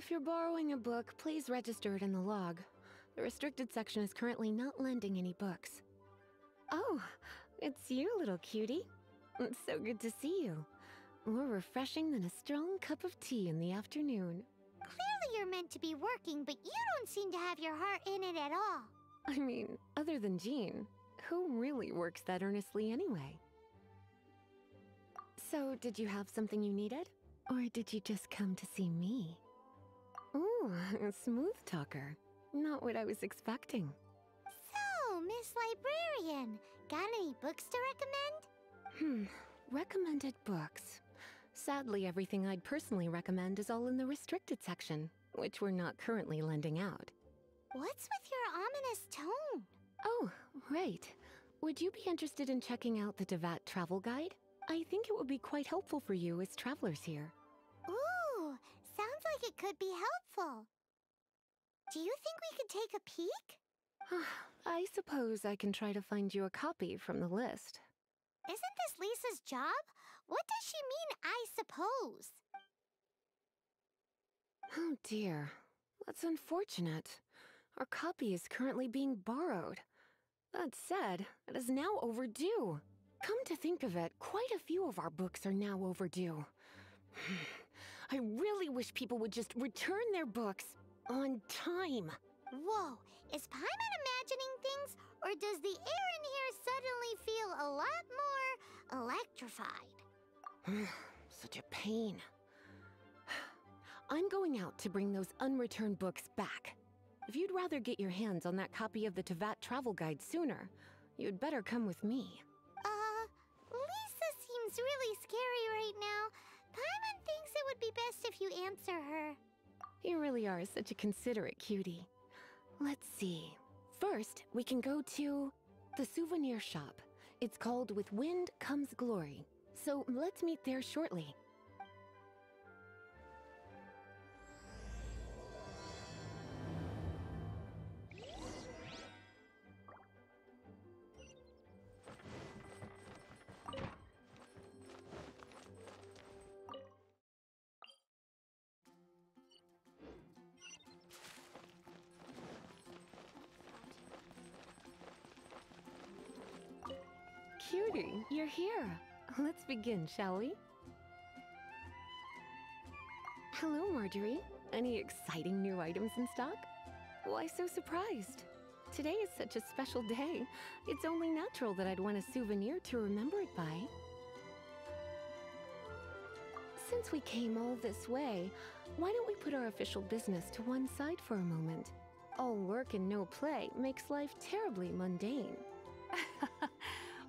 if you're borrowing a book, please register it in the log. The restricted section is currently not lending any books. Oh, it's you, little cutie. It's so good to see you. More refreshing than a strong cup of tea in the afternoon. Clearly you're meant to be working, but you don't seem to have your heart in it at all. I mean, other than Jean, who really works that earnestly anyway? So, did you have something you needed? Or did you just come to see me? Ooh, a smooth talker. Not what I was expecting. So, Miss Librarian, got any books to recommend? Recommended books. Sadly, everything I'd personally recommend is all in the restricted section, which we're not currently lending out. What's with your ominous tone? Oh, right. Would you be interested in checking out the Teyvat travel guide? I think it would be quite helpful for you as travelers here. Ooh, sounds like it could be helpful. Do you think we could take a peek? I suppose I can try to find you a copy from the list. Isn't this Lisa's job? What does she mean, I suppose? Oh dear, that's unfortunate. Our copy is currently being borrowed. That said, it is now overdue. Come to think of it, quite a few of our books are now overdue. I really wish people would just return their books on time. Whoa, is Paimon imagining things, or does the air in here suddenly feel a lot more electrified? Such a pain. I'm going out to bring those unreturned books back. If you'd rather get your hands on that copy of the Teyvat travel guide sooner, you'd better come with me. Lisa seems really scary right now. Paimon thinks it would be best if you answer her. You really are such a considerate cutie. Let's see. First, we can go to the souvenir shop. It's called With Wind Comes Glory. So let's meet there shortly. Cutie, you're here. Let's begin, shall we? Hello, Marjorie. Any exciting new items in stock? Why so surprised? Today is such a special day. It's only natural that I'd want a souvenir to remember it by. Since we came all this way, why don't we put our official business to one side for a moment? All work and no play makes life terribly mundane.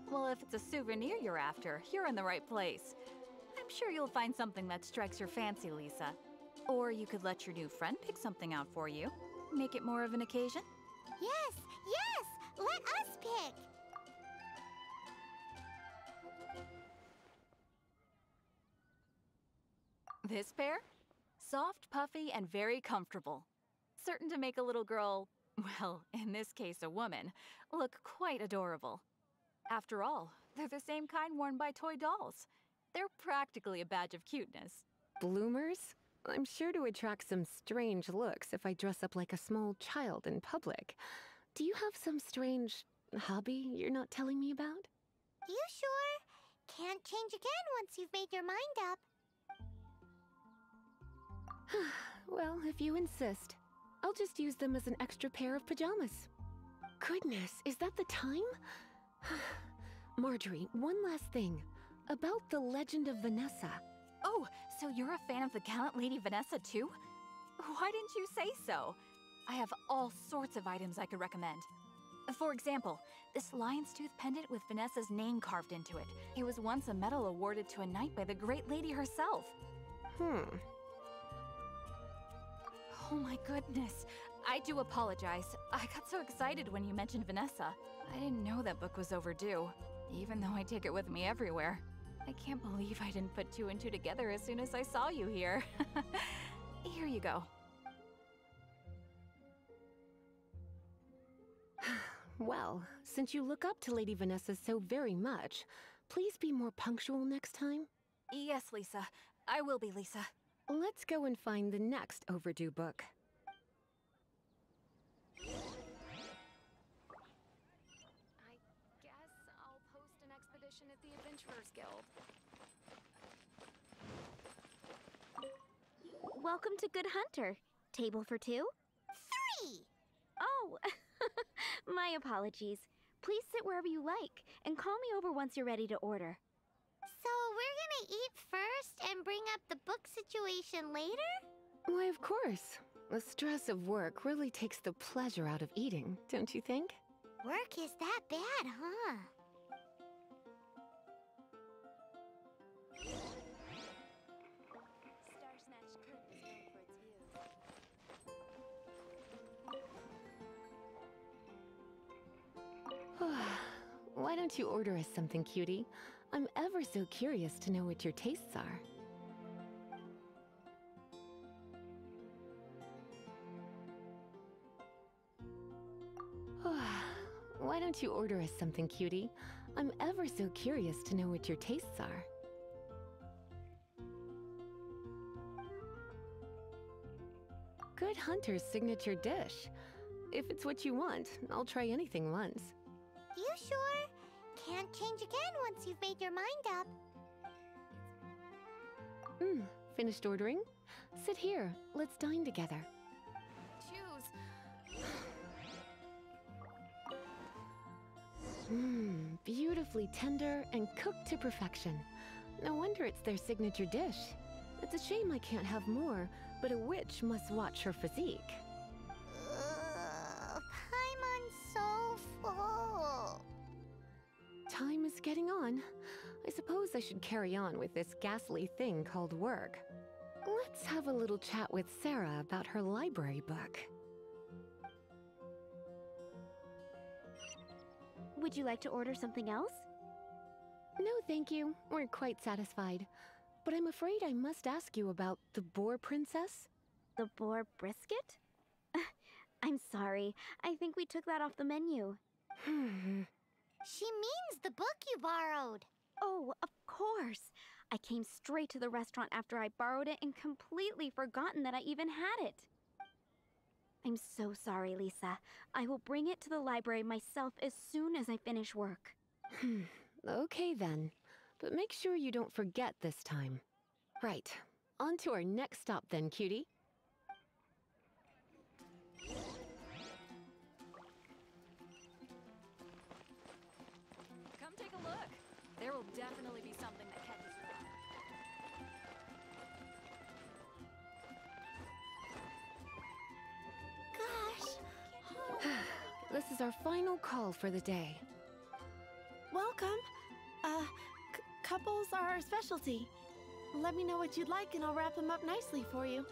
Well, if it's a souvenir you're after, you're in the right place. I'm sure you'll find something that strikes your fancy, Lisa. Or you could let your new friend pick something out for you. Make it more of an occasion. Yes, yes! Let us pick! This pair? Soft, puffy, and very comfortable. Certain to make a little girl, well, in this case a woman, look quite adorable. After all, they're the same kind worn by toy dolls. They're practically a badge of cuteness. Bloomers? I'm sure to attract some strange looks if I dress up like a small child in public. Do you have some strange hobby you're not telling me about? You sure? Can't change again once you've made your mind up. Well, if you insist. I'll just use them as an extra pair of pajamas. Goodness, is that the time? Marjorie, one last thing. About the legend of Vanessa. Oh, so you're a fan of the gallant Lady Vanessa too? Why didn't you say so? I have all sorts of items I could recommend. For example, this lion's tooth pendant with Vanessa's name carved into it. It was once a medal awarded to a knight by the great lady herself. Oh my goodness. I do apologize. I got so excited when you mentioned Vanessa. I didn't know that book was overdue, even though I take it with me everywhere. I can't believe I didn't put two and two together as soon as I saw you here. Here you go. Well, since you look up to Lady Vanessa so very much, please be more punctual next time. Yes, Lisa. I will be, Lisa. let's go and find the next overdue book. I guess I'll post an expedition at the Adventurers Guild. Welcome to Good Hunter. Table for two? 3! Oh, my apologies. Please sit wherever you like, and call me over once you're ready to order. So we're gonna eat first and bring up the book situation later? Why, of course. The stress of work really takes the pleasure out of eating, don't you think? Work is that bad, huh? Why don't you order us something, cutie? I'm ever so curious to know what your tastes are. Why don't you order us something, cutie? I'm ever so curious to know what your tastes are. Good Hunter's signature dish. If it's what you want, I'll try anything once. You sure? Can't change again once you've made your mind up. Finished ordering? Sit here. Let's dine together. Choose. Beautifully tender and cooked to perfection. No wonder it's their signature dish. It's a shame I can't have more, but a witch must watch her physique. Paimon's so full. Time is getting on. I suppose I should carry on with this ghastly thing called work. Let's have a little chat with Sarah about her library book. Would you like to order something else? No, thank you. We're quite satisfied. But I'm afraid I must ask you about the Boar Princess. The boar brisket? I'm sorry. I think we took that off the menu. She means the book you borrowed. Oh, of course. I came straight to the restaurant after I borrowed it and completely forgotten that I even had it. I'm so sorry, Lisa. I will bring it to the library myself as soon as I finish work. Okay then. But make sure you don't forget this time. Right. On to our next stop then, cutie. Come take a look. There will definitely be something that catches your eye. Gosh. This is our final call for the day. Welcome. Couples are our specialty. Let me know what you'd like and I'll wrap them up nicely for you.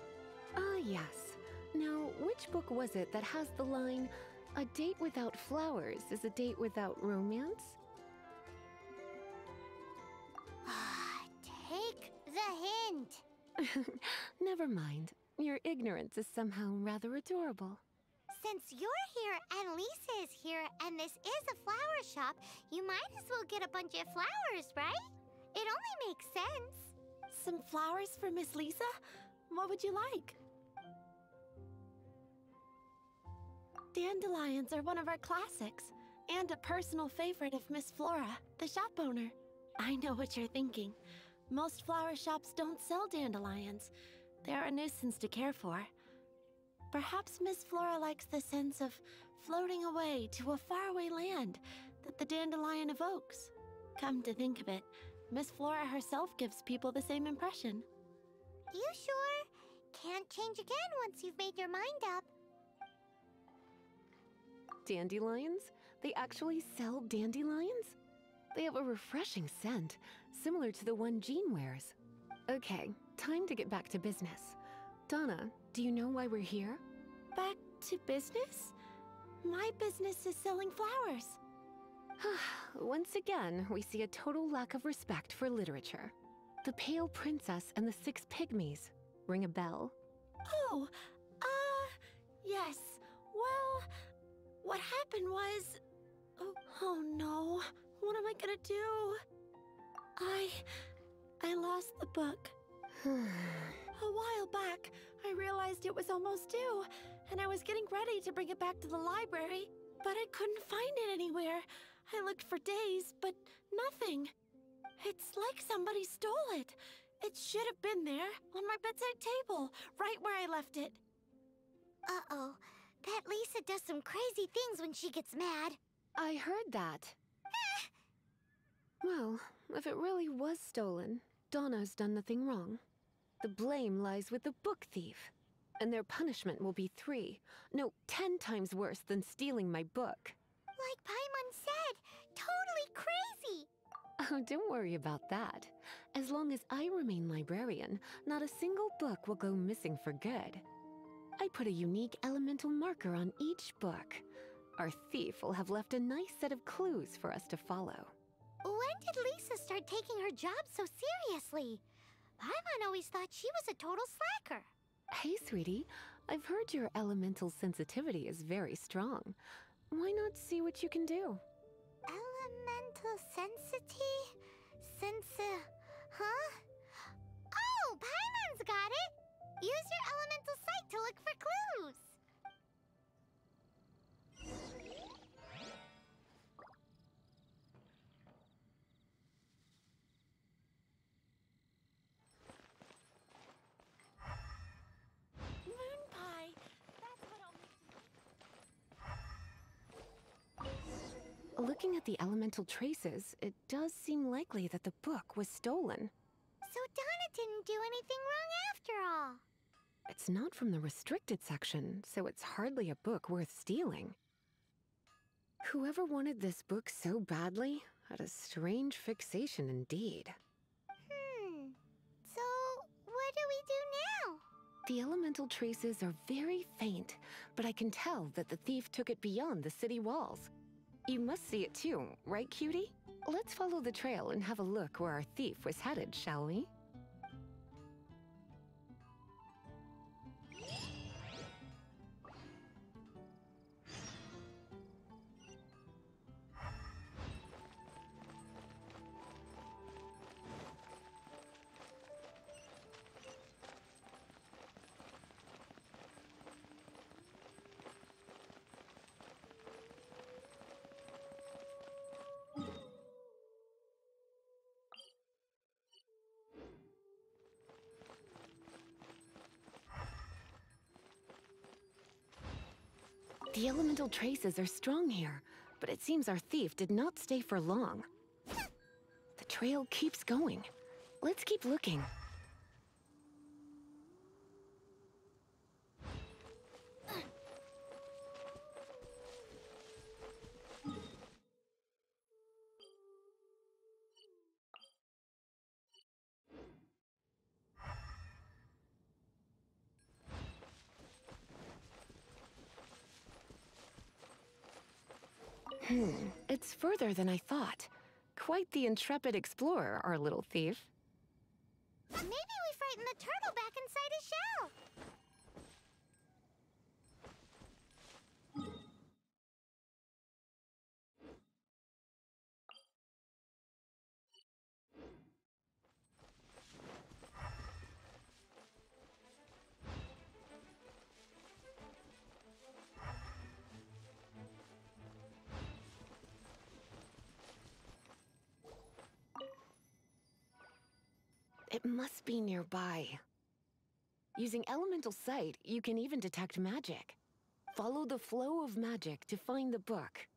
Ah, yes. Now, which book was it that has the line, "A date without flowers is a date without romance"? Take the hint. Never mind. Your ignorance is somehow rather adorable. Since you're here and Lisa is here and this is a flower shop, you might as well get a bunch of flowers, right? It only makes sense. Some flowers for Miss Lisa? What would you like? Dandelions are one of our classics, and a personal favorite of Miss Flora, the shop owner. I know what you're thinking. Most flower shops don't sell dandelions. They're a nuisance to care for. Perhaps Miss Flora likes the sense of floating away to a faraway land that the dandelion evokes. Come to think of it, Miss Flora herself gives people the same impression. You sure? Can't change again once you've made your mind up. Dandelions? They actually sell dandelions? They have a refreshing scent, similar to the one Jean wears. Okay, time to get back to business. Donna, do you know why we're here? Back to business? My business is selling flowers. Once again, we see a total lack of respect for literature. The Pale Princess and the Six Pygmies. Ring a bell? Oh, yes. Well, what happened was... Oh no, what am I gonna do? I lost the book. A while back, I realized it was almost due, and I was getting ready to bring it back to the library, but I couldn't find it anywhere. I looked for days, but nothing. It's like somebody stole it. It should have been there, on my bedside table, right where I left it. Uh-oh. That Lisa does some crazy things when she gets mad. I heard that. Well, if it really was stolen, Donna's done nothing wrong. The blame lies with the book thief. And their punishment will be 3, no, 10 times worse than stealing my book. Like Paimon said, totally crazy. Oh, don't worry about that. As long as I remain librarian, not a single book will go missing for good. I put a unique elemental marker on each book. Our thief will have left a nice set of clues for us to follow. When did Lisa start taking her job so seriously? Paimon always thought she was a total slacker. Hey, sweetie, I've heard your elemental sensitivity is very strong. Why not see what you can do? Elemental sensity? Huh? Oh, Paimon's got it! Use your elemental sight to look for clues. Moon pie! That's what I'll make. Looking at the elemental traces, it does seem likely that the book was stolen. So Donna didn't do anything wrong after all. It's not from the restricted section, so it's hardly a book worth stealing. Whoever wanted this book so badly had a strange fixation indeed. So what do we do now? The elemental traces are very faint, but I can tell that the thief took it beyond the city walls. You must see it too, right, cutie? Let's follow the trail and have a look where our thief was headed, shall we? The elemental traces are strong here, but it seems our thief did not stay for long. The trail keeps going. Let's keep looking. It's further than I thought. Quite the intrepid explorer, our little thief. Maybe we frightened the turtle back inside his shell. It must be nearby. Using elemental sight, you can even detect magic. Follow the flow of magic to find the book.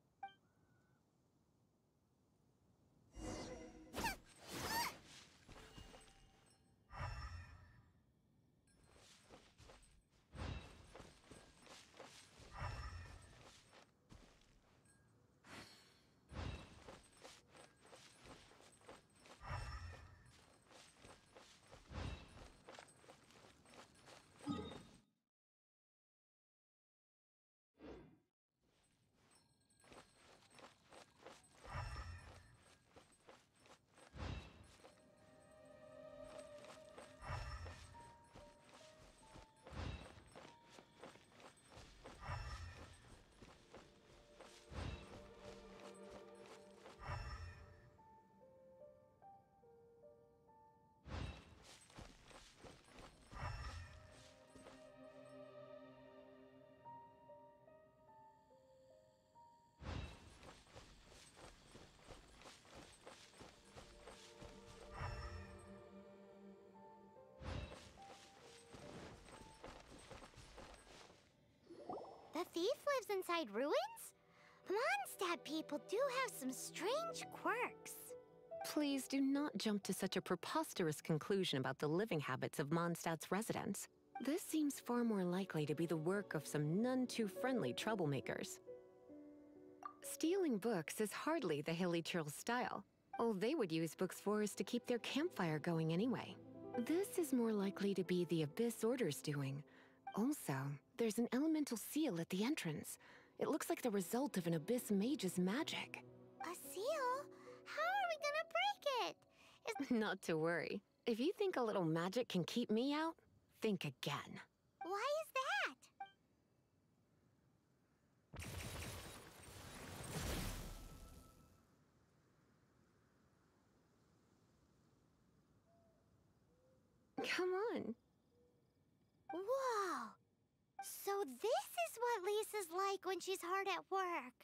thief lives inside ruins? The Mondstadt people do have some strange quirks. Please do not jump to such a preposterous conclusion about the living habits of Mondstadt's residents. This seems far more likely to be the work of some none too friendly troublemakers. Stealing books is hardly the Hilly Churl's style. All they would use books for is to keep their campfire going anyway. This is more likely to be the Abyss Order's doing. Also, there's an elemental seal at the entrance. It looks like the result of an Abyss mage's magic. A seal? How are we gonna break it? Not to worry. If you think a little magic can keep me out, think again. Why is that? Come on. Whoa! So this is what Lisa's like when she's hard at work.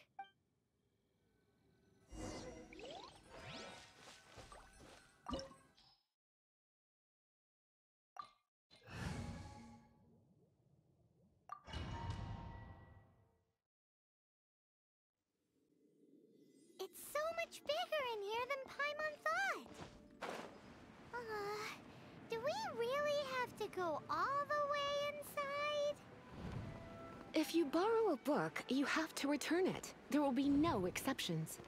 It's so much bigger in here than Paimon thought. Do we really have to go all the way inside? If you borrow a book, you have to return it. There will be no exceptions.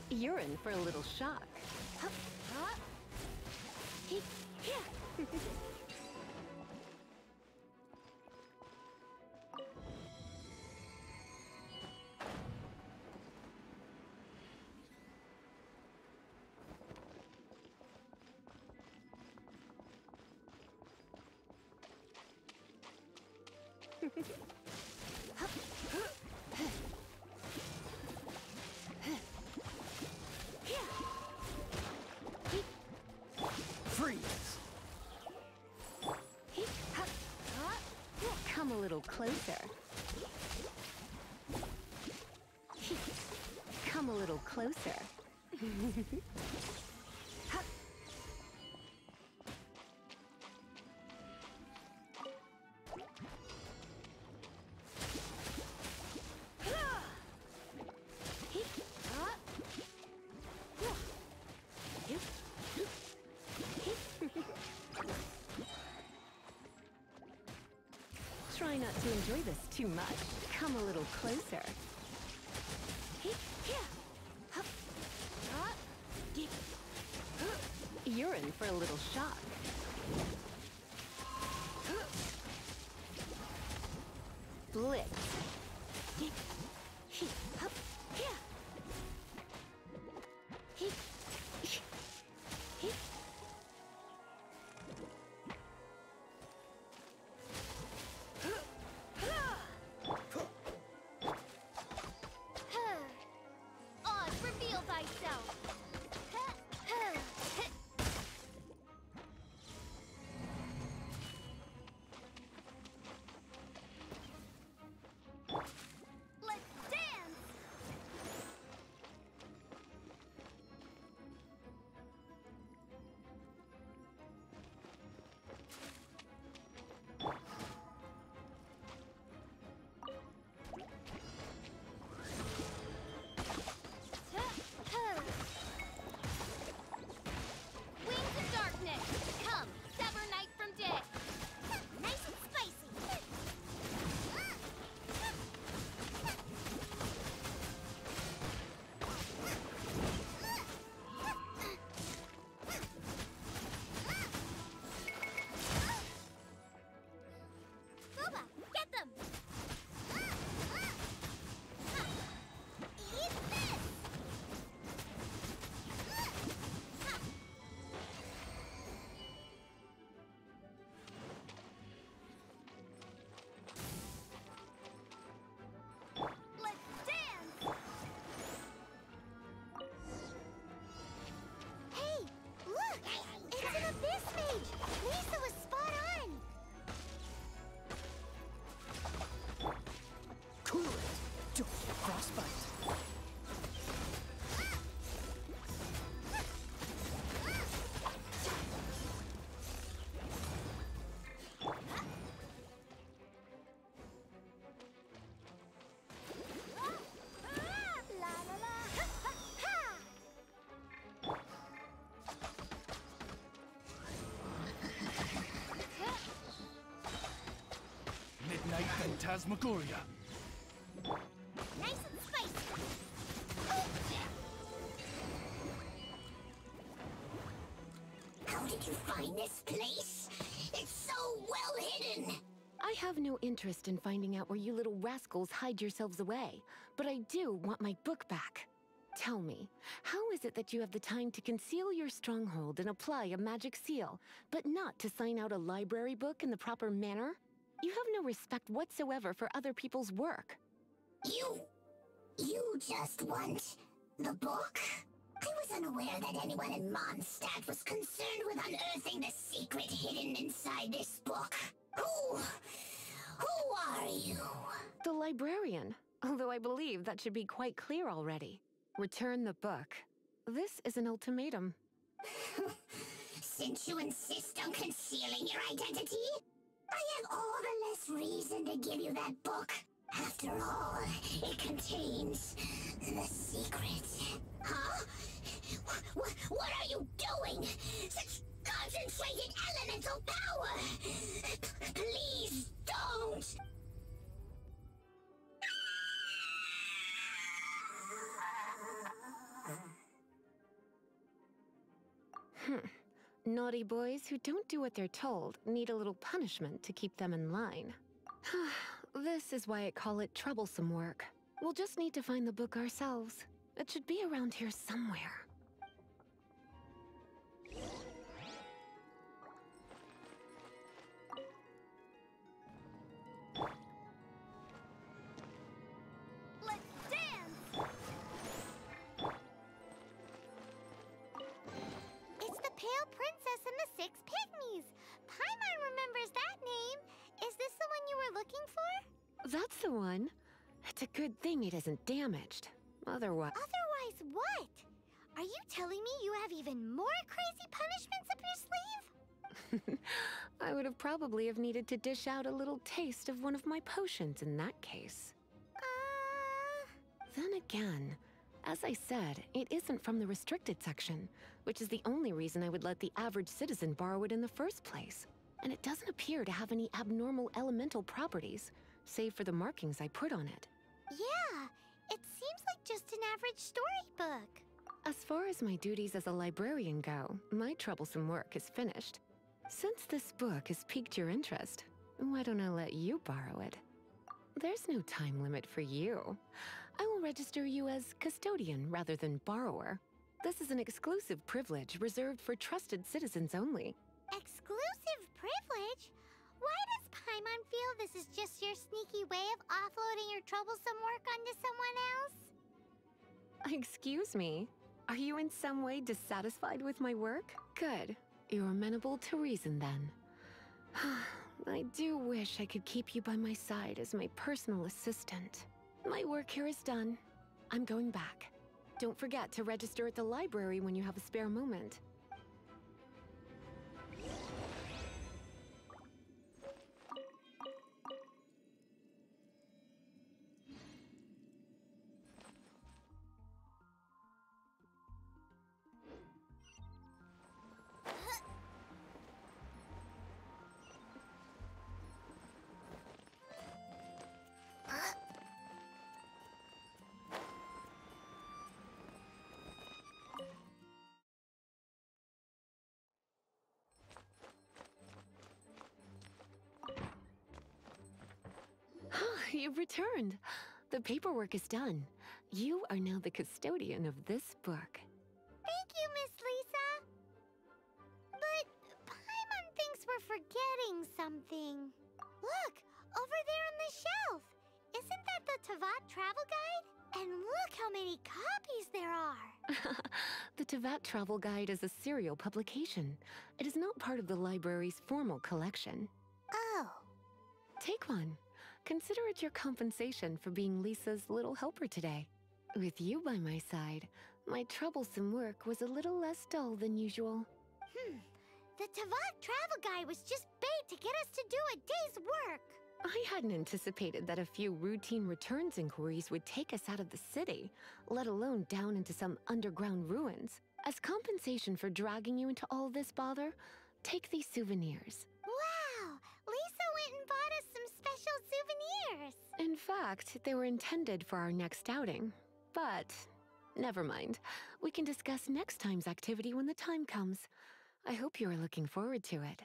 You're in for a little shock. Come a little closer. Come a little closer. Try not to enjoy this too much. Come a little closer. You're in for a little shock. Blitz. Oz, reveal thyself. Cool it! Don't get frostbite. La la la, ha ha ha! Midnight Phantasmagoria. Nice and spicy. How did you find this place? It's so well hidden. I have no interest in finding out where you little rascals hide yourselves away, but I do want my book back. Tell me, how is it that you have the time to conceal your stronghold and apply a magic seal, but not to sign out a library book in the proper manner? You have no respect whatsoever for other people's work. You just want the book? I was unaware that anyone in Mondstadt was concerned with unearthing the secret hidden inside this book. Who are you? The librarian, although I believe that should be quite clear already. Return the book. This is an ultimatum. Since you insist on concealing your identity, I have all the less reason to give you that book. After all, it contains the secret. Huh? What are you doing? Such concentrated elemental power! Please don't! Naughty boys who don't do what they're told need a little punishment to keep them in line. This is why I call it troublesome work. We'll just need to find the book ourselves. It should be around here somewhere. Let's dance! It's the Pale Princess and the Six Pygmies. Paimon remembers that name. Is this the one you were looking for? That's the one. It's a good thing it isn't damaged. Otherwise... Otherwise what? Are you telling me you have even more crazy punishments up your sleeve? I would have probably have needed to dish out a little taste of one of my potions in that case. Then again, as I said, it isn't from the restricted section, which is the only reason I would let the average citizen borrow it in the first place. And it doesn't appear to have any abnormal elemental properties, save for the markings I put on it. Yeah, it seems like just an average storybook. As far as my duties as a librarian go, my troublesome work is finished. Since this book has piqued your interest, why don't I let you borrow it? There's no time limit for you. I will register you as custodian rather than borrower. This is an exclusive privilege reserved for trusted citizens only. Exclusive privilege? Why does Paimon feel this is just your sneaky way of offloading your troublesome work onto someone else? Excuse me, are you in some way dissatisfied with my work? Good. You're amenable to reason then. I do wish I could keep you by my side as my personal assistant. My work here is done. I'm going back. Don't forget to register at the library when you have a spare moment. You've returned. The paperwork is done. You are now the custodian of this book. Thank you, Miss Lisa. But Paimon thinks we're forgetting something. Look, over there on the shelf. Isn't that the Teyvat travel guide? And look how many copies there are. The Teyvat Travel Guide is a serial publication. It is not part of the library's formal collection. Oh. Take one. Consider it your compensation for being Lisa's little helper today. With you by my side, my troublesome work was a little less dull than usual. The Teyvat travel guy was just bait to get us to do a day's work. I hadn't anticipated that a few routine returns inquiries would take us out of the city, let alone down into some underground ruins. As compensation for dragging you into all this bother, take these souvenirs. Wow! Lisa went and bought us some special souvenirs. In fact, they were intended for our next outing. But never mind. We can discuss next time's activity when the time comes. I hope you are looking forward to it.